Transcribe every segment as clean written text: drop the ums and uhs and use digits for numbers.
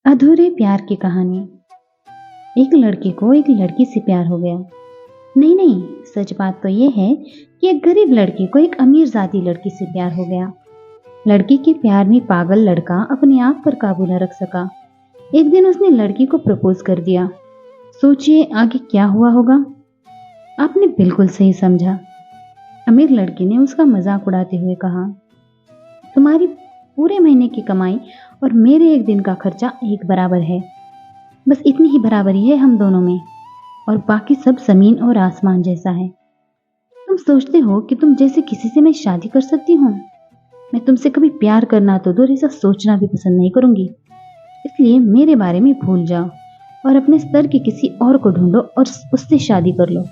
अधूरे प्यार की कहानी। एक लड़के को एक लड़की से प्यार हो गया। नहीं नहीं, सच बात तो ये है कि एक गरीब लड़के को एक अमीर जाती लड़की से प्यार हो गया। लड़की के प्यार में पागल लड़का अपने आप पर काबू न रख सका। एक दिन उसने लड़की को प्रपोज कर दिया। सोचिए आगे क्या हुआ होगा। आपने बिल्कुल सही समझा। अमीर लड़की ने उसका मजाक उड़ाते हुए कहा, तुम्हारी पूरे महीने की कमाई और मेरे एक दिन का खर्चा एक बराबर है। बस इतनी ही बराबरी है हम दोनों में, और बाकी सब जमीन और आसमान जैसा है। तुम सोचते हो कि तुम जैसे किसी से मैं शादी कर सकती हूँ? मैं तुमसे कभी प्यार करना तो दूर, ऐसा सोचना भी पसंद नहीं करूंगी। इसलिए मेरे बारे में भूल जाओ और अपने स्तर के किसी और को ढूंढो और उससे शादी कर लो।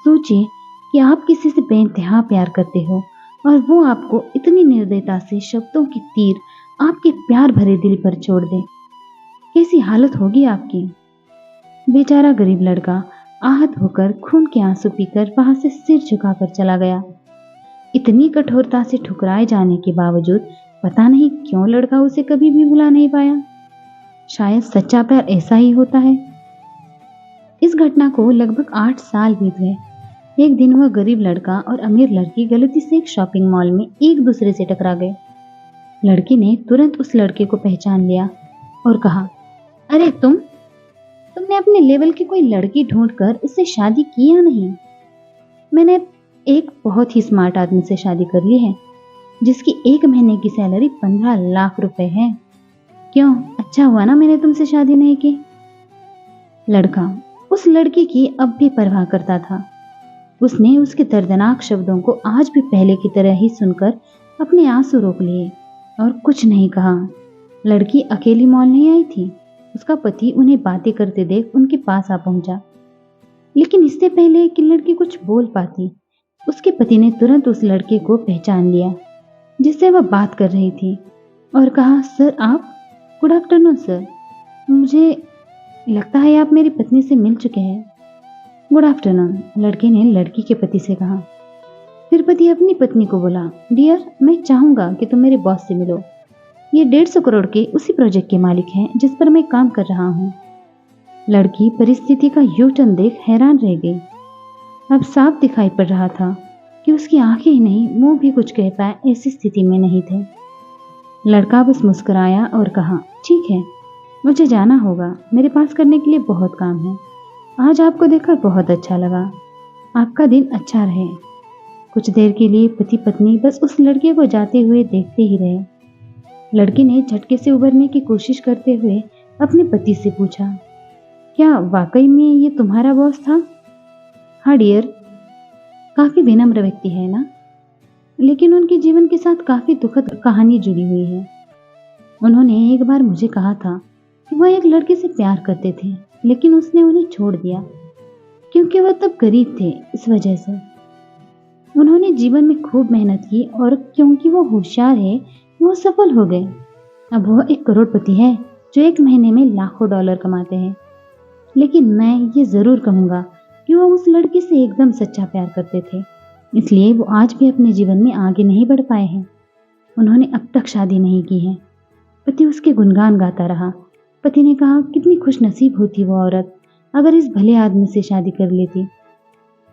सोचिए कि आप किसी से बेइंतहा प्यार करते हो और वो आपको इतनी निर्दयता से शब्दों की तीर आपके प्यार भरे दिल पर छोड़ दे। कैसी हालत होगी आपकी। बेचारा गरीब लड़का आहत होकर खून के आंसू पीकर वहां से सिर झुकाकर चला गया। इतनी कठोरता से ठुकराए जाने के बावजूद पता नहीं क्यों लड़का उसे कभी भी भुला नहीं पाया। शायद सच्चा प्यार ऐसा ही होता है। इस घटना को लगभग 8 साल बीत गए। एक दिन वह गरीब लड़का और अमीर लड़की गलती से एक शॉपिंग मॉल में एक दूसरे से टकरा गए। लड़की ने तुरंत उस लड़के को पहचान लिया और कहा, अरे तुमने अपने लेवल की कोई लड़की ढूंढकर उससे शादी की या नहीं? मैंने एक बहुत ही स्मार्ट आदमी से शादी कर ली है, जिसकी एक महीने की सैलरी 15 लाख रुपए है। क्यों, अच्छा हुआ ना मैंने तुमसे शादी नहीं की। लड़का उस लड़की की अब भी परवाह करता था। उसने उसके दर्दनाक शब्दों को आज भी पहले की तरह ही सुनकर अपने आंसू रोक लिए और कुछ नहीं कहा। लड़की अकेली मॉल नहीं आई थी। उसका पति उन्हें बातें करते देख उनके पास आ पहुंचा। लेकिन इससे पहले कि लड़की कुछ बोल पाती, उसके पति ने तुरंत उस लड़के को पहचान लिया जिससे वह बात कर रही थी और कहा, सर आप? गुड आफ्टरनून सर, मुझे लगता है आप मेरी पत्नी से मिल चुके हैं। गुड आफ्टरनून, लड़के ने लड़की के पति से कहा। फिर पति अपनी पत्नी को बोला, डियर मैं चाहूंगा कि तुम मेरे बॉस से मिलो। ये 150 करोड़ के उसी प्रोजेक्ट के मालिक हैं जिस पर मैं काम कर रहा हूँ। लड़की परिस्थिति का यू टर्न देख हैरान रह गई। अब साफ दिखाई पड़ रहा था कि उसकी आंखें ही नहीं मुंह भी कुछ कह पाए ऐसी स्थिति में नहीं थे। लड़का बस मुस्कुराया और कहा, ठीक है, मुझे जाना होगा, मेरे पास करने के लिए बहुत काम है। आज आपको देखकर बहुत अच्छा लगा, आपका दिन अच्छा रहे। कुछ देर के लिए पति पत्नी बस उस लड़के को जाते हुए देखते ही रहे। लड़की ने झटके से उबरने की कोशिश करते हुए अपने पति से पूछा, क्या वाकई में ये तुम्हारा बॉस था? हाँ डियर। काफी विनम्र व्यक्ति है ना, लेकिन उनके जीवन के साथ काफी दुखद कहानी जुड़ी हुई है। उन्होंने एक बार मुझे कहा था कि वह एक लड़के से प्यार करते थे, लेकिन उसने उन्हें छोड़ दिया क्योंकि वह तब गरीब थे। इस वजह से उन्होंने जीवन में खूब मेहनत की और क्योंकि वो होशियार है वो सफल हो गए। अब वह एक करोड़पति है जो एक महीने में लाखों डॉलर कमाते हैं। लेकिन मैं ये जरूर कहूंगा कि वो उस लड़की से एकदम सच्चा प्यार करते थे, इसलिए वो आज भी अपने जीवन में आगे नहीं बढ़ पाए हैं। उन्होंने अब तक शादी नहीं की है। पति उसके गुणगान गाता रहा। पति ने कहा, कितनी खुश नसीब होती वो औरत अगर इस भले आदमी से शादी कर लेती।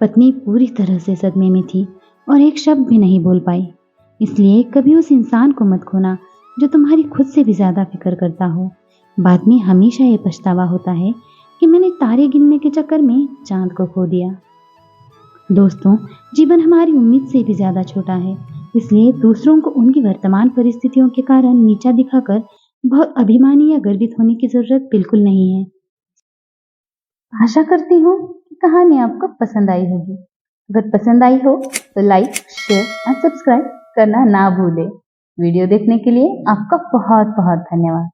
पत्नी पूरी तरह से सदमे में थी और एक शब्द भी नहीं बोल पाई। इसलिए कभी उस इंसान को मत खोना जो तुम्हारी खुद से भी ज्यादा फिक्र करता हो। बाद में हमेशा ये पछतावा होता है कि मैंने तारे गिनने के चक्कर में चांद को खो दिया। दोस्तों, जीवन हमारी उम्मीद से भी ज्यादा छोटा है, इसलिए दूसरों को उनकी वर्तमान परिस्थितियों के कारण नीचा दिखाकर बहुत अभिमानी या गर्वित होने की जरूरत बिल्कुल नहीं है। आशा करती हूँ कि कहानी आपको पसंद आई होगी। अगर पसंद आई हो तो लाइक, शेयर और सब्सक्राइब करना ना भूलें। वीडियो देखने के लिए आपका बहुत बहुत धन्यवाद।